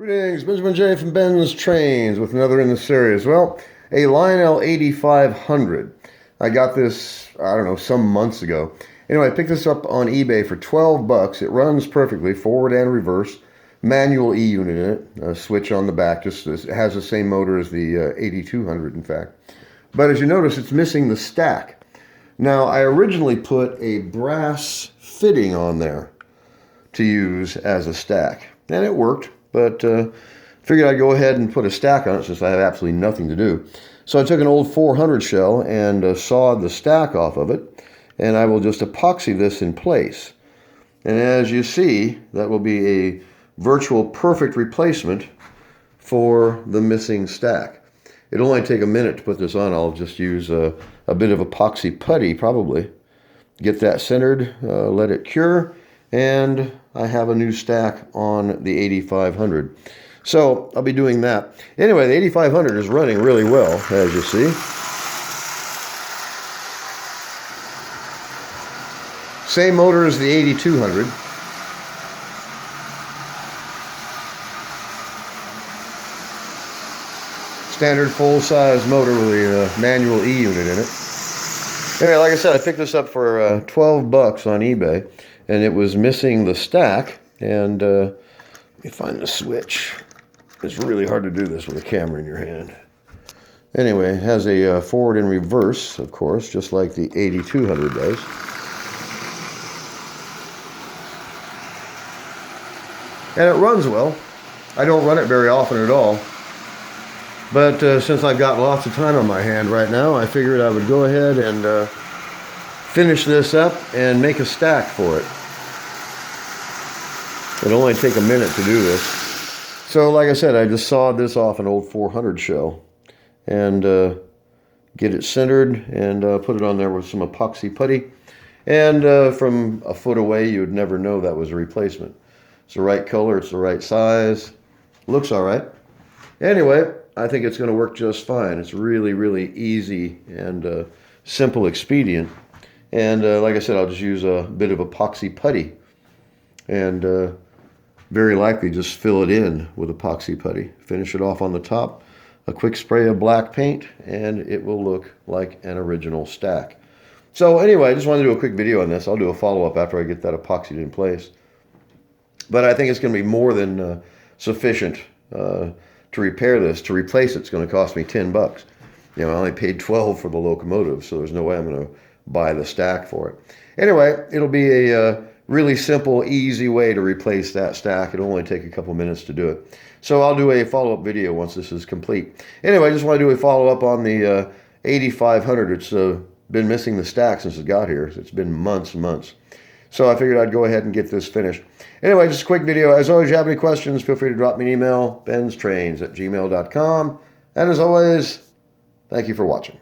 Greetings, Benjamin J from BENZTRAINZ with another in the series. Well, a Lionel 8500. I got this, I don't know, some months ago. Anyway, I picked this up on eBay for 12 bucks. It runs perfectly, forward and reverse. Manual E-unit in it, a switch on the back. Just it has the same motor as the 8200, in fact. But as you notice, it's missing the stack. Now, I originally put a brass fitting on there to use as a stack, and it worked. But figured I'd go ahead and put a stack on it since I have absolutely nothing to do. So I took an old 400 shell and sawed the stack off of it, and I will just epoxy this in place. And as you see, that will be a virtual perfect replacement for the missing stack. It'll only take a minute to put this on. I'll just use a bit of epoxy putty probably. Get that centered, let it cure, and I have a new stack on the 8500. So I'll be doing that. Anyway, the 8500 is running really well, as you see. Same motor as the 8200. Standard full-size motor with a manual E-unit in it. Anyway, like I said, I picked this up for 12 bucks on eBay, and it was missing the stack. And let me find the switch. It's really hard to do this with a camera in your hand. Anyway, it has a forward and reverse, of course, just like the 8200 does. And it runs well. I don't run it very often at all. But since I've got lots of time on my hand right now, I figured I would go ahead and finish this up and make a stack for it. It'll only take a minute to do this. So like I said, I just sawed this off an old 400 shell and get it centered and put it on there with some epoxy putty. And from a foot away, you would never know that was a replacement. It's the right color, it's the right size, looks all right. Anyway, I think it's going to work just fine. It's really, really easy and simple expedient. And like I said, I'll just use a bit of epoxy putty and very likely just fill it in with epoxy putty. Finish it off on the top, a quick spray of black paint, and it will look like an original stack. So anyway, I just wanted to do a quick video on this. I'll do a follow-up after I get that epoxied in place. But I think it's going to be more than sufficient to repair this. To replace it's going to cost me 10 bucks. You know, I only paid 12 for the locomotive, so there's no way I'm going to buy the stack for it. Anyway, it'll be a really simple, easy way to replace that stack. It'll only take a couple minutes to do it. So I'll do a follow-up video once this is complete. Anyway, I just want to do a follow-up on the 8500. It's been missing the stack since it got here. It's been months and months. So I figured I'd go ahead and get this finished. Anyway, just a quick video. As always, if you have any questions, feel free to drop me an email, benztrains@gmail.com. And as always, thank you for watching.